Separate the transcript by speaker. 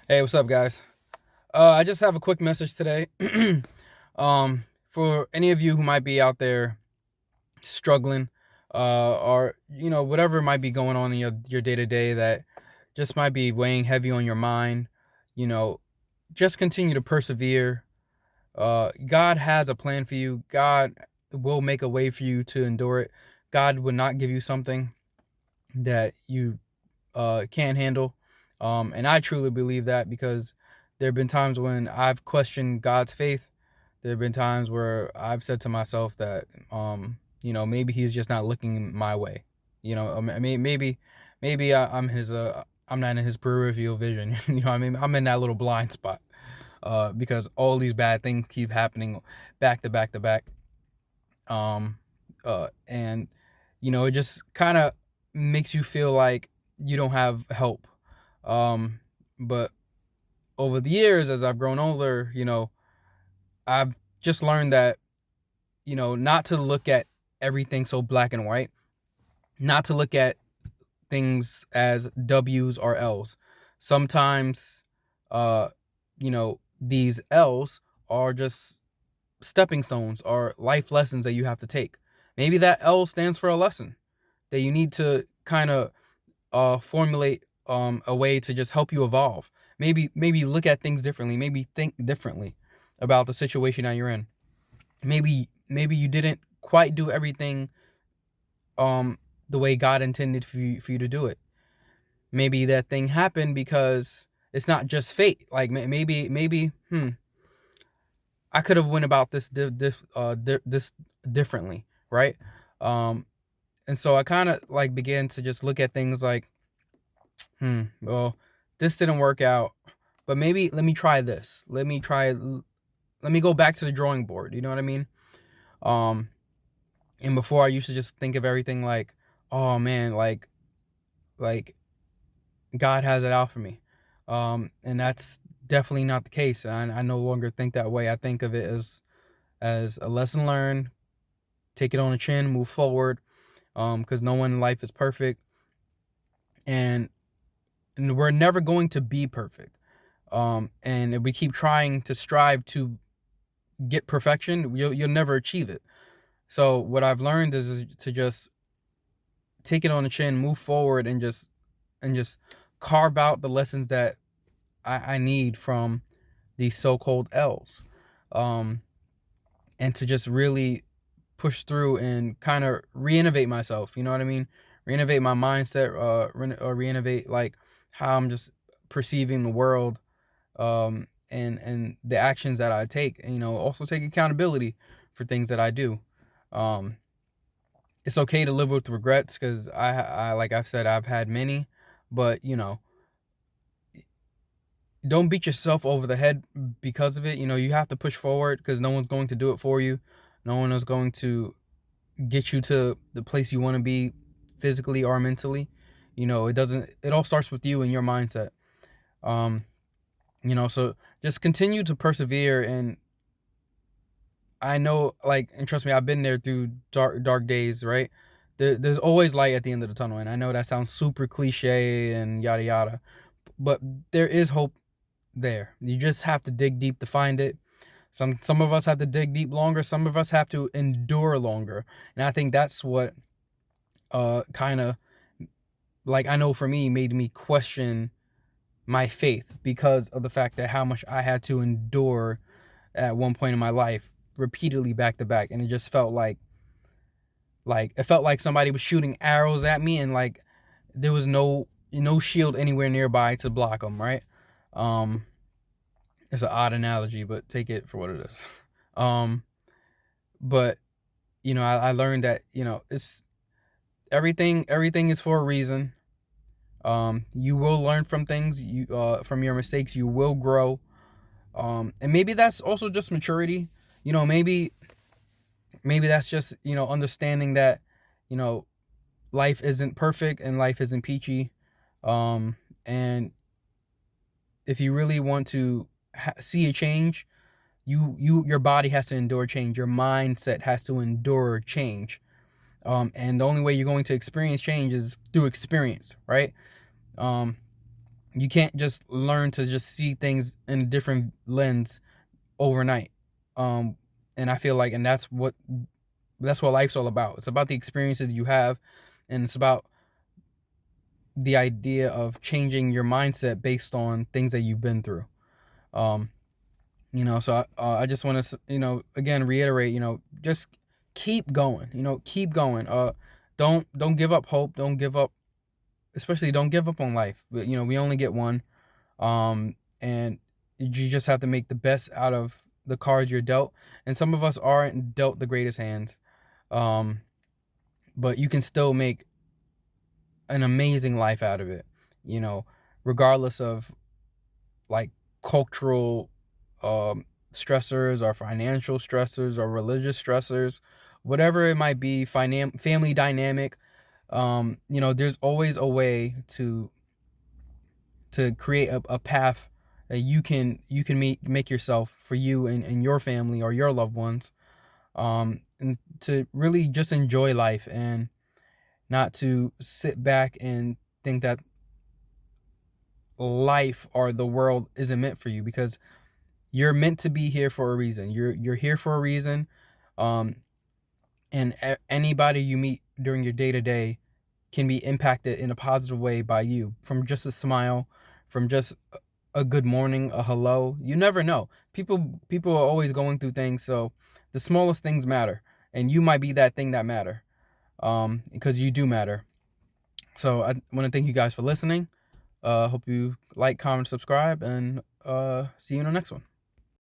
Speaker 1: Hey, what's up, guys? I just have a quick message today. For any of you who might be out there struggling, or whatever might be going on in your day to day that just might be weighing heavy on your mind, you know, just continue to persevere. God has a plan for you. God will make a way for you to endure it. God would not give you something that you can't handle. And I truly believe that because there have been times when I've questioned God's faith. There have been times where I've said to myself that, maybe He's just not looking my way. I mean, maybe I'm not in His peripheral vision. I'm in that little blind spot because all these bad things keep happening back to back to back. Um, and it just kind of makes you feel like you don't have help. But over the years, as I've grown older, I've just learned that, not to look at everything so black and white, not to look at things as W's or L's. Sometimes, these L's are just stepping stones or life lessons that you have to take. Maybe that L stands for a lesson that you need to kind of formulate a way to just help you evolve. Maybe look at things differently. Maybe think differently about the situation that you're in. Maybe you didn't quite do everything um the way God intended for you to do it. Maybe that thing happened because it's not just fate. Like maybe I could have went about this differently, right? Um and so I kind of like began to just look at things like, well, this didn't work out, but maybe let me try this. Let me go back to the drawing board. You know what I mean? Um, and before I used to just think of everything like, oh man, like God has it out for me. And that's definitely not the case. And I no longer think that way. I think of it as a lesson learned. Take it on the chin, move forward. Because no one in life is perfect, and we're never going to be perfect. And if we keep trying to strive to get perfection, you'll never achieve it. So what I've learned is to just take it on the chin, move forward, and just carve out the lessons that I need from these so-called L's, um, and to just really push through and kind of reinnovate myself. You know what I mean? Reinnovate my mindset, or reinnovate like how I'm just perceiving the world, and the actions that I take. And, also take accountability for things that I do. Um, it's okay to live with regrets because I like I've said, I've had many, but don't beat yourself over the head because of it. You have to push forward because no one's going to do it for you. No one is going to get you to the place you want to be physically or mentally. It doesn't. It all starts with you and your mindset. Um, so just continue to persevere. And I know, like, and trust me, I've been there through dark days, right? There's always light at the end of the tunnel, and I know that sounds super cliche and yada yada, but there is hope there. You just have to dig deep to find it. Some of us have to dig deep longer. Some of us have to endure longer, and I think that's what kind of, like, I know for me, made me question my faith because of the fact that how much I had to endure at one point in my life repeatedly back to back, and it just felt like it felt like somebody was shooting arrows at me, and like there was no shield anywhere nearby to block them, right? um it's an odd analogy, but take it for what it is. um but I learned that it's everything is for a reason. You will learn from things, you from your mistakes. You will grow. And maybe that's also just maturity. Maybe that's just understanding that you know life isn't perfect and life isn't peachy. And if you really want to see a change, your body has to endure change. Your mindset has to endure change. And the only way you're going to experience change is through experience, right? um You can't just learn to just see things in a different lens overnight. Um, and I feel like, and that's what life's all about. It's about the experiences you have, and it's about the idea of changing your mindset based on things that you've been through. Um, so I just want to, again, reiterate, just keep going. Keep going. Don't give up hope. Don't give up, especially don't give up on life. But we only get one. And you just have to make the best out of the cards you're dealt. And some of us aren't dealt the greatest hands. Um, but you can still make an amazing life out of it, you know, regardless of like cultural stressors or financial stressors or religious stressors, whatever it might be, family dynamic. There's always a way to create a path that you can make yourself for you and your family or your loved ones, and to really just enjoy life and not to sit back and think that life or the world isn't meant for you, because you're meant to be here for a reason. You're here for a reason. um and anybody you meet during your day to day can be impacted in a positive way by you, from just a smile, from just a good morning, a hello. You never know. People are always going through things, so the smallest things matter, and you might be that thing that matter, because you do matter. So I want to thank you guys for listening. Hope you like, comment, subscribe, and see you in the next one.